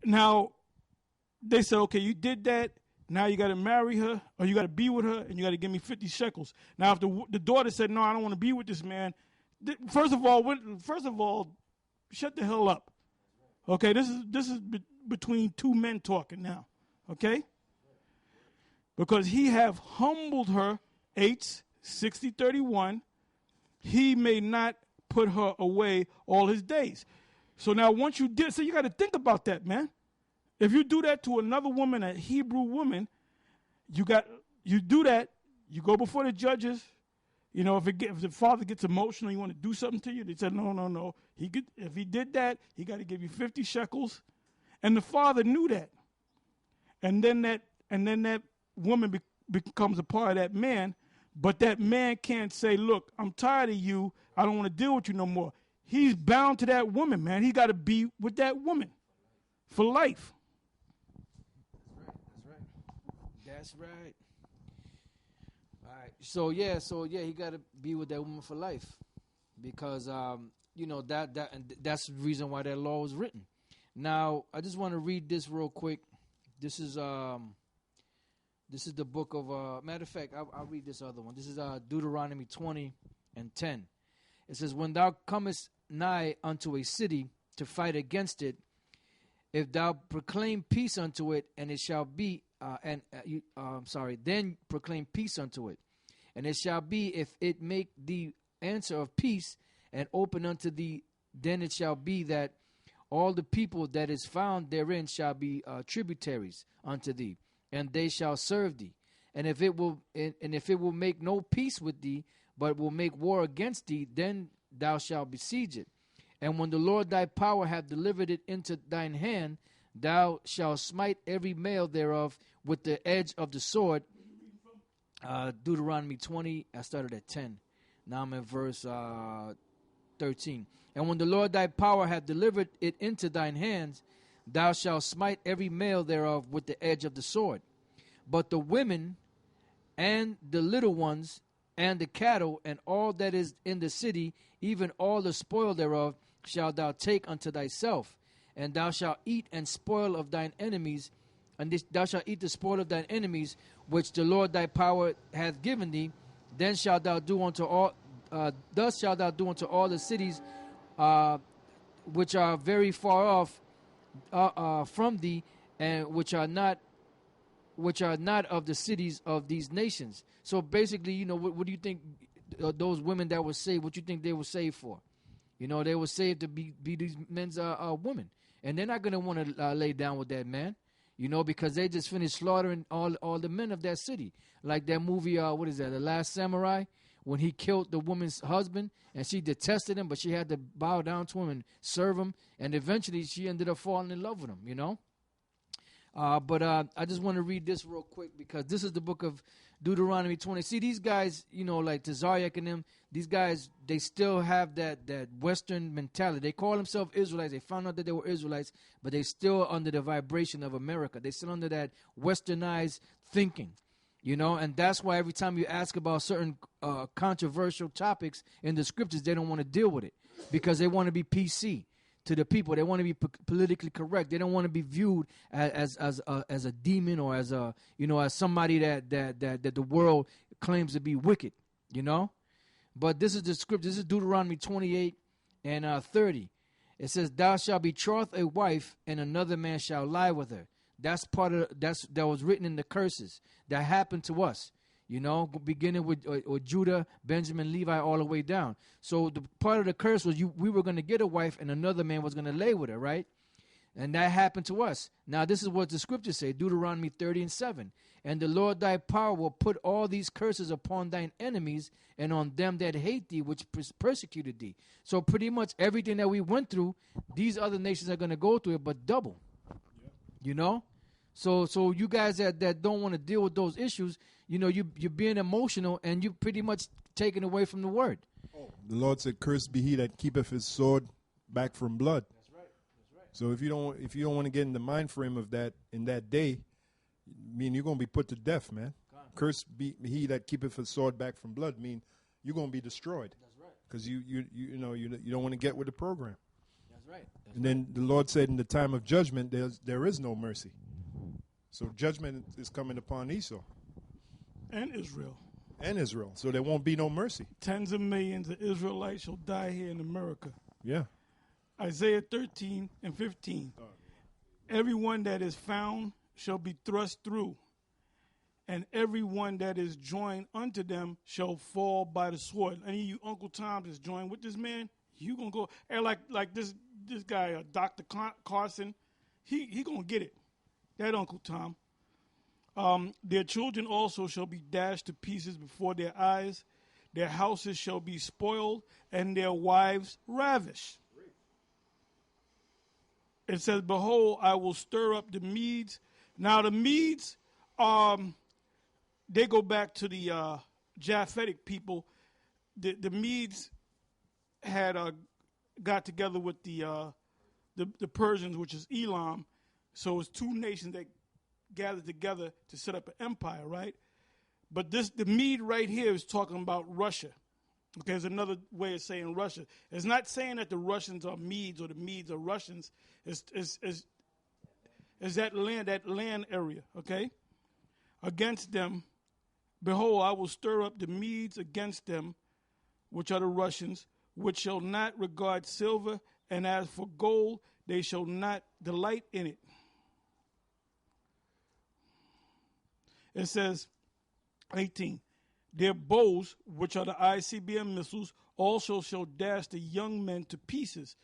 Now, they said, okay, you did that. Now you got to marry her, or you got to be with her, and you got to give me 50 shekels. Now, if the daughter said, no, I don't want to be with this man, first of all, shut the hell up. Okay, this is between two men talking now. Okay, because he have humbled her. 60:31. He may not put her away all his days. So now, once you did, so you got to think about that, man. If you do that to another woman, a Hebrew woman, you do that. You go before the judges. If the father gets emotional, you want to do something to you, they said, no. If he did that, he got to give you 50 shekels. And the father knew that. And then that woman becomes a part of that man. But that man can't say, look, I'm tired of you. I don't want to deal with you no more. He's bound to that woman, man. He got to be with that woman for life. That's right. All right. So he got to be with that woman for life, because that's the reason why that law was written. Now, I just want to read this real quick. This is the book of matter of fact. I'll read this other one. This is Deuteronomy 20:10. It says, "When thou comest nigh unto a city to fight against it, if thou proclaim peace unto it, and it shall be." Then proclaim peace unto it. And it shall be, if it make thee answer of peace, and open unto thee, then it shall be that all the people that is found therein shall be tributaries unto thee, and they shall serve thee. And if it will make no peace with thee, but will make war against thee, then thou shalt besiege it. And when the Lord thy power hath delivered it into thine hand, thou shalt smite every male thereof with the edge of the sword. Deuteronomy 20, I started at 10. Now I'm in verse 13. And when the Lord thy power hath delivered it into thine hands, thou shalt smite every male thereof with the edge of the sword. But the women and the little ones and the cattle and all that is in the city, even all the spoil thereof, shalt thou take unto thyself. And thou shalt eat and spoil of thine enemies, and thou shalt eat the spoil of thine enemies, which the Lord thy power hath given thee. Then shalt thou do unto all. Thus shalt thou do unto all the cities, which are very far off from thee, and which are not of the cities of these nations. So basically, what do you think those women that were saved? What you think they were saved for? They were saved to be these men's women. And they're not going to want to lay down with that man, because they just finished slaughtering all the men of that city. Like that movie, what is that, The Last Samurai, when he killed the woman's husband, and she detested him, but she had to bow down to him and serve him. And eventually she ended up falling in love with him, But I just want to read this real quick, because this is the book of Deuteronomy 20. See, these guys, like Tazariak and them, these guys, they still have that Western mentality. They call themselves Israelites. They found out that they were Israelites, but they still under the vibration of America. They still under that westernized thinking, and that's why every time you ask about certain controversial topics in the scriptures, they don't want to deal with it, because they want to be PC to the people. They want to be politically correct. They don't want to be viewed as a demon, or as as somebody that the world claims to be wicked, But this is the script. This is Deuteronomy 28 and 30. It says, "Thou shalt betroth a wife, and another man shall lie with her." That's that was written in the curses that happened to us. Beginning with Judah, Benjamin, Levi, all the way down. So the part of the curse was we were going to get a wife, and another man was going to lay with her, right? And that happened to us. Now this is what the scriptures say, Deuteronomy 30:7. "And the Lord thy power will put all these curses upon thine enemies, and on them that hate thee, which persecuted thee." So pretty much everything that we went through, these other nations are going to go through it, but double. So you guys that don't want to deal with those issues, you're being emotional, and you're pretty much taken away from the word. The Lord said, "Cursed be he that keepeth his sword back from blood." That's right. So if you don't want to get in the mind frame of that in that day, you're going to be put to death, man. Cursed be he that keepeth his sword back from blood. You're going to be destroyed. That's right. Because you don't want to get with the program. That's That's right. And then the Lord said in the time of judgment, there is no mercy. So judgment is coming upon Esau. And Israel. And Israel. So there won't be no mercy. Tens of millions of Israelites shall die here in America. Yeah. Isaiah 13 and 15. Everyone that is found shall be thrust through, and everyone that is joined unto them shall fall by the sword. Any of you Uncle Toms is joined with this man, you gonna go. And like this guy, Dr. Carson, he gonna get it. That Uncle Tom. Their children also shall be dashed to pieces before their eyes. Their houses shall be spoiled, and their wives ravished. It says, behold, I will stir up the Medes. Now the Medes, they go back to the Japhetic people. The Medes had got together with the Persians, which is Elam. So it's two nations that gathered together to set up an empire, right? But the Mede right here is talking about Russia. Okay, there's another way of saying Russia. It's not saying that the Russians are Medes or the Medes are Russians. It's that land area, okay? Against them, behold, I will stir up the Medes against them, which are the Russians, which shall not regard silver, and as for gold, they shall not delight in it. It says, 18, their bows, which are the ICBM missiles, also shall dash the young men to pieces.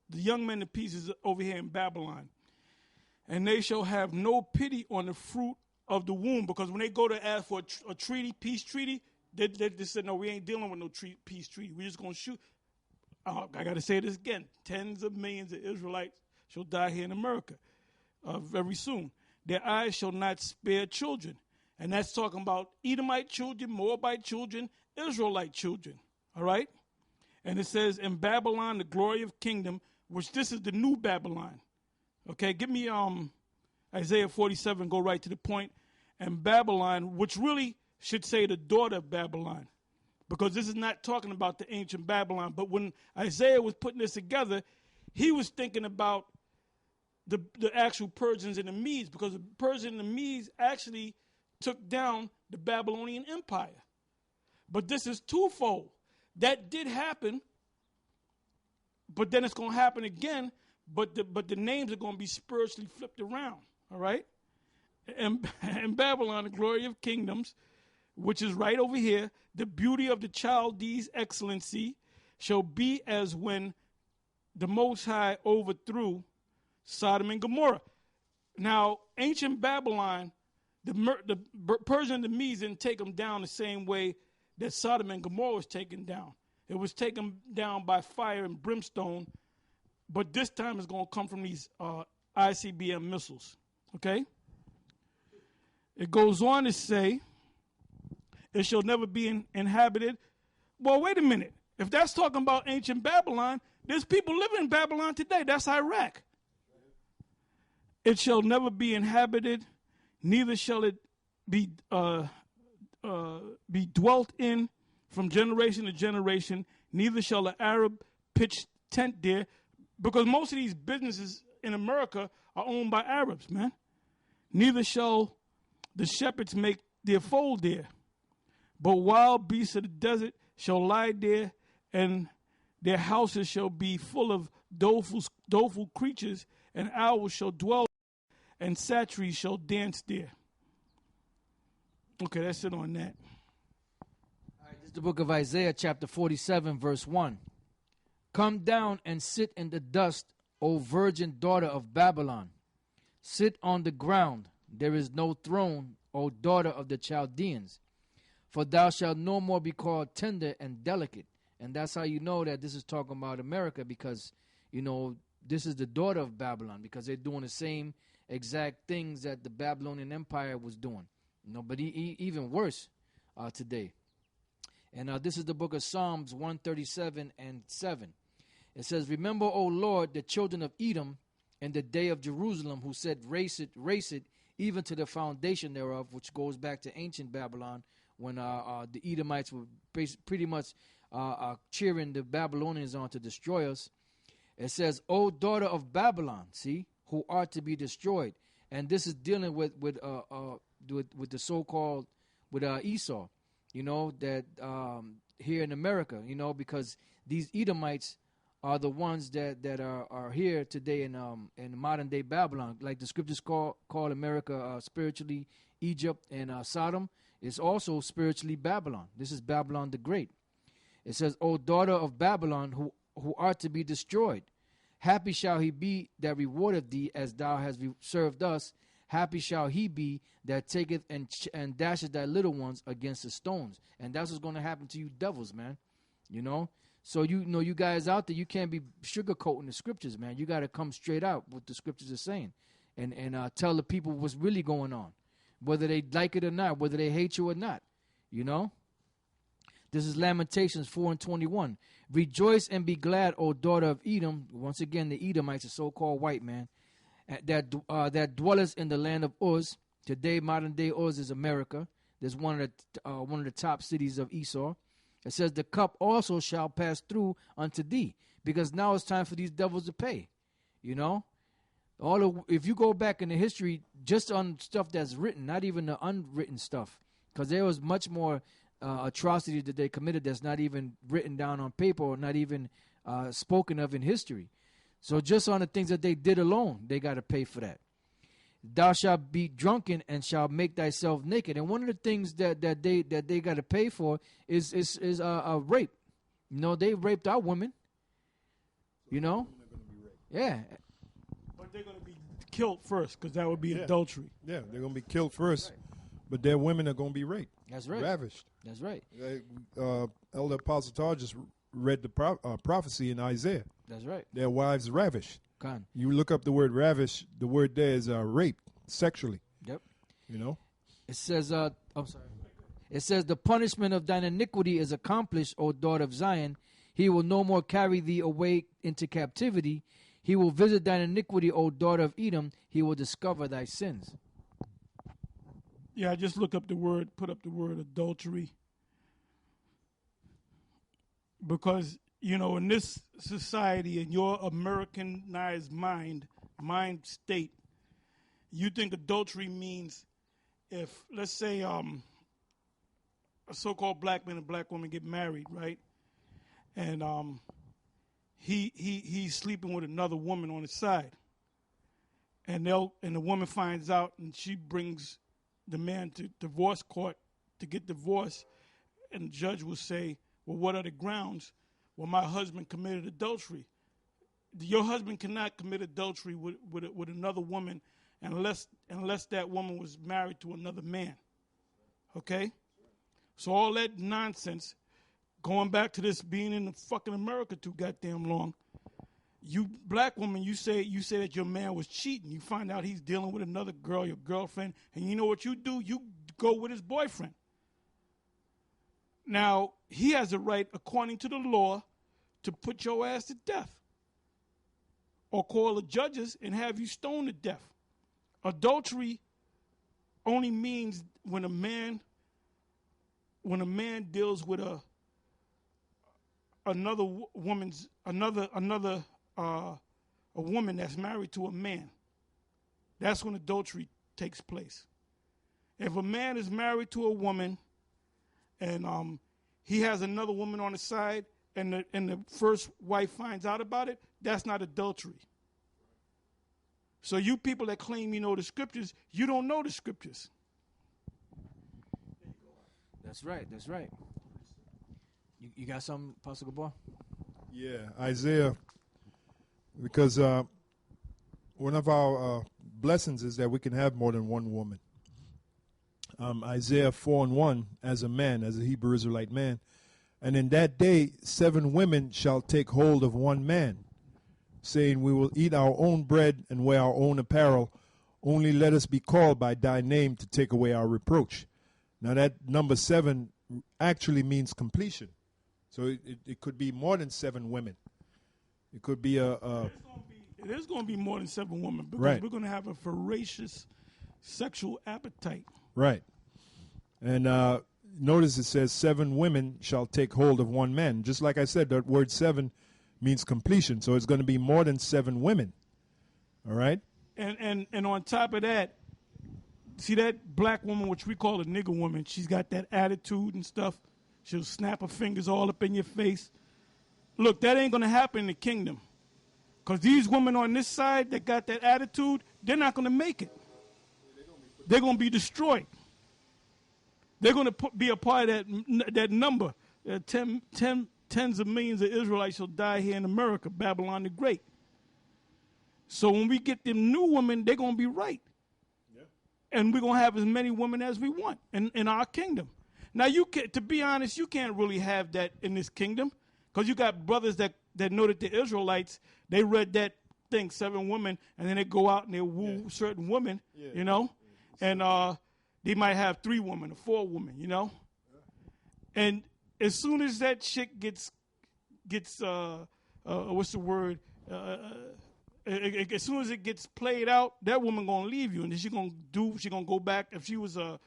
The young men to pieces over here in Babylon. And they shall have no pity on the fruit of the womb, because when they go to ask for a treaty, peace treaty, they said, no, we ain't dealing with no peace treaty. We're just going to shoot. I got to say this again. Tens of millions of Israelites shall die here in America very soon. Their eyes shall not spare children. And that's talking about Edomite children, Moabite children, Israelite children. All right? And it says, in Babylon, the glory of kingdom, which this is the new Babylon. Okay, give me Isaiah 47, go right to the point. And Babylon, which really should say the daughter of Babylon. Because this is not talking about the ancient Babylon. But when Isaiah was putting this together, he was thinking about the actual Persians and the Medes. Because the Persians and the Medes actually took down the Babylonian Empire. But this is twofold. That did happen, but then it's going to happen again, but the names are going to be spiritually flipped around, all right? And Babylon, the glory of kingdoms, which is right over here, the beauty of the Chaldees' excellency shall be as when the Most High overthrew Sodom and Gomorrah. Now, ancient Babylon, the Persian and the Medes didn't take them down the same way that Sodom and Gomorrah was taken down. It was taken down by fire and brimstone, but this time it's going to come from these ICBM missiles, okay? It goes on to say, it shall never be inhabited. Well, wait a minute. If that's talking about ancient Babylon, there's people living in Babylon today. That's Iraq. It shall never be inhabited, neither shall it be dwelt in from generation to generation, neither shall an Arab pitch tent there, because most of these businesses in America are owned by Arabs, man. Neither shall the shepherds make their fold there, but wild beasts of the desert shall lie there, and their houses shall be full of doleful creatures, and owls shall dwell, and satyrs shall dance there. Okay, that's it on that. All right, this is the book of Isaiah, chapter 47, verse 1. Come down and sit in the dust, O virgin daughter of Babylon. Sit on the ground. There is no throne, O daughter of the Chaldeans. For thou shalt no more be called tender and delicate. And that's how you know that this is talking about America, because, you know, this is the daughter of Babylon, because they're doing the same exact things that the Babylonian Empire was doing. You know, but even worse today. And this is the book of Psalms 137 and 7. It says, remember, O Lord, the children of Edom and the day of Jerusalem, who said, race it, even to the foundation thereof, which goes back to ancient Babylon, when the Edomites were pretty much cheering the Babylonians on to destroy us. It says, "O daughter of Babylon, see, who are to be destroyed." And this is dealing with the so-called with Esau, you know, that here in America, you know, because these Edomites are the ones that are here today in modern day Babylon, like the scriptures call America spiritually Egypt, and Sodom is also spiritually Babylon. This is Babylon the Great. It says, "O daughter of Babylon, who art to be destroyed, happy shall he be that rewardeth thee as thou hast served us. Happy shall he be that taketh and dasheth thy little ones against the stones." And that's what's going to happen to you devils, man. You know? So you know, you guys out there, you can't be sugarcoating the scriptures, man. You got to come straight out what the scriptures are saying, and tell the people what's really going on, whether they like it or not, whether they hate you or not. You know. This is Lamentations 4:21. "Rejoice and be glad, O daughter of Edom." Once again, the Edomites, a so-called white man, that dwelleth in the land of Uz. Today, modern day Uz is America. There's one of the top cities of Esau. It says, "The cup also shall pass through unto thee," because now it's time for these devils to pay. You know, if you go back in the history, just on stuff that's written, not even the unwritten stuff, because there was much more atrocity that they committed that's not even written down on paper or not even spoken of in history. So just on the things that they did alone, they got to pay for that. "Thou shalt be drunken and shalt make thyself naked." And one of the things that they got to pay for is rape. You know, they raped our women. You know, yeah. But they're going to be killed first, because that would be adultery. Yeah, they're going to be killed first, but their women are going to be raped. That's right. Ravished. That's right. Elder Apostle Tar just read the prophecy in Isaiah. That's right. Their wives ravished. Con. You look up the word ravish, the word there is rape, sexually. Yep. You know? It says, I'm sorry. It says, "The punishment of thine iniquity is accomplished, O daughter of Zion. He will no more carry thee away into captivity. He will visit thine iniquity, O daughter of Edom. He will discover thy sins." Yeah, I just put up the word adultery. Because, you know, in this society, in your Americanized mind state, you think adultery means if, let's say, a so-called black man and black woman get married, right? And he's sleeping with another woman on his side. And the woman finds out, and she brings the man to divorce court to get divorced, and the judge will say, "Well, what are the grounds?" "Well, my husband committed adultery." Your husband cannot commit adultery with another woman unless that woman was married to another man. Okay? So all that nonsense, going back to this being in the fucking America too goddamn long. You black woman, you say that your man was cheating. You find out he's dealing with another girl, your girlfriend, and you know what you do? You go with his boyfriend. Now, he has a right, according to the law, to put your ass to death. Or call the judges and have you stoned to death. Adultery only means when a man deals with a woman that's married to a man. That's when adultery takes place. If a man is married to a woman and he has another woman on the side and the first wife finds out about it, that's not adultery. So you people that claim you know the scriptures, you don't know the scriptures. That's right. That's right. You got something, Pastor Gabor? Yeah, Isaiah, because one of our blessings is that we can have more than one woman. Isaiah 4:1, as a man, as a Hebrew Israelite man, and in that day 7 women shall take hold of one man, saying, we will eat our own bread and wear our own apparel. Only let us be called by thy name to take away our reproach. Now that number 7 actually means completion. So it could be more than 7 women. It could be It is going to be more than 7 women because right. We're going to have a voracious sexual appetite. Right. And notice it says 7 women shall take hold of one man. Just like I said, that word 7 means completion. So it's going to be more than 7 women. All right? And on top of that, see that black woman, which we call a nigger woman, she's got that attitude and stuff. She'll snap her fingers all up in your face. Look, that ain't going to happen in the kingdom. Because these women on this side that got that attitude, they're not going to make it. They're going to be destroyed. They're going to be a part of that number. Tens of millions of Israelites shall die here in America, Babylon the Great. So when we get them new women, they're going to be right. Yeah. And we're going to have as many women as we want in our kingdom. Now, to be honest, you can't really have that in this kingdom because you got brothers that know that the Israelites, they read that thing, 7 women, and then they go out and they woo certain women, you know, and they might have 3 women or 4 women, you know. And as soon as that chick gets what's the word? As soon as it gets played out, that woman gonna leave you, and then she gonna go back. If she was a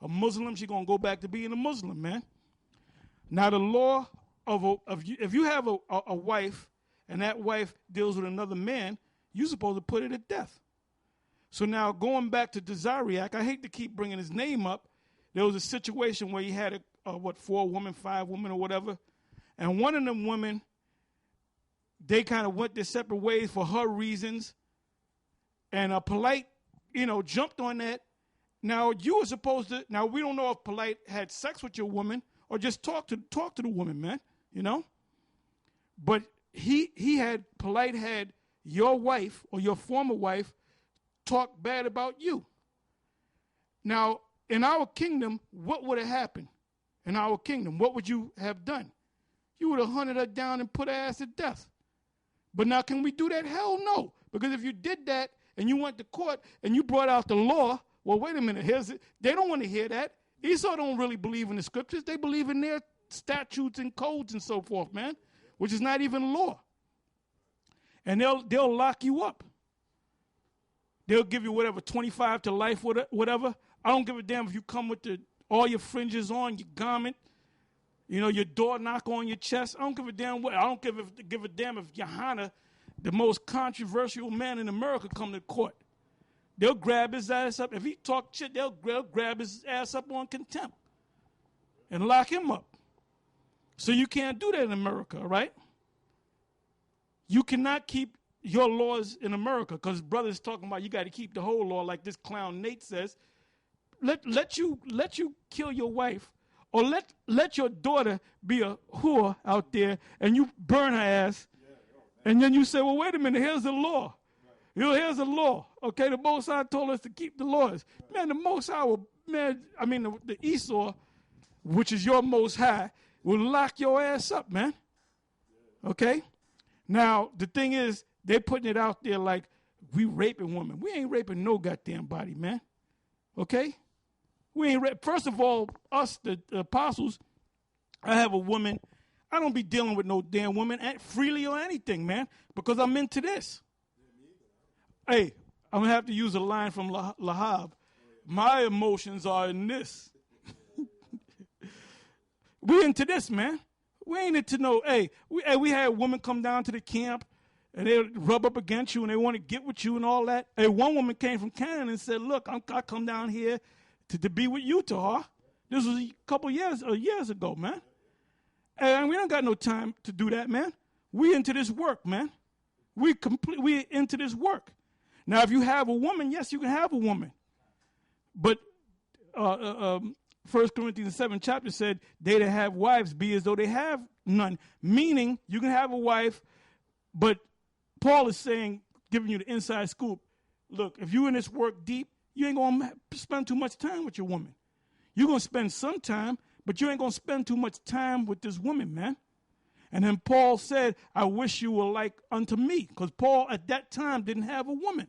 Muslim, she gonna go back to being a Muslim, man. Now the law if you have a wife and that wife deals with another man, you're supposed to put her to death. So now going back to Desariac, I hate to keep bringing his name up. There was a situation where he had 4 women, 5 women, or whatever, and one of them women, they kind of went their separate ways for her reasons, and Polite, jumped on that. Now you were supposed to. Now we don't know if Polite had sex with your woman or just talk to the woman, man. But Polite had your wife or your former wife talk bad about you. Now in our kingdom, what would have happened? In our kingdom, what would you have done? You would have hunted her down and put her ass to death. But now can we do that? Hell no. Because if you did that and you went to court and you brought out the law, well, wait a minute. They don't want to hear that. Esau don't really believe in the scriptures. They believe in their statutes and codes and so forth, man, which is not even law. And they'll lock you up. They'll give you whatever, 25 to life, whatever. I don't give a damn if you come with all your fringes on, your garment, your door knock on your chest. I don't give a damn what. I don't give a damn if Johanna, the most controversial man in America, come to court. They'll grab his ass up. If he talk shit, they'll grab his ass up on contempt and lock him up. So you can't do that in America, right? You cannot keep your laws in America because brothers talking about you got to keep the whole law like this clown Nate says. Let you kill your wife, or let your daughter be a whore out there and you burn her ass, and then you say, well, wait a minute, here's the law. Here's the law. Okay, the Most High told us to keep the laws. Man, the Most High the Esau, which is your Most High, will lock your ass up, man. Okay? Now, the thing is, they're putting it out there like we raping women. We ain't raping no goddamn body, man. Okay? We ain't First of all, us, the apostles, I have a woman. I don't be dealing with no damn woman freely or anything, man, because I'm into this. Hey, I'm going to have to use a line from Lahab. My emotions are in this. We into this, man. We ain't into no, we had women come down to the camp, and they rub up against you, and they want to get with you and all that. Hey, one woman came from Canada and said, look, I come down here to be with you, Tahar. This was a couple years ago, man. And we don't got no time to do that, man. We into this work, man. We into this work. Now, if you have a woman, yes, you can have a woman. But 1 Corinthians 7 chapter said, they that have wives be as though they have none. Meaning, you can have a wife, but Paul is saying, giving you the inside scoop, look, if you're in this work deep, you ain't going to spend too much time with your woman. You're going to spend some time, but you ain't going to spend too much time with this woman, man. And then Paul said, I wish you were like unto me, because Paul at that time didn't have a woman.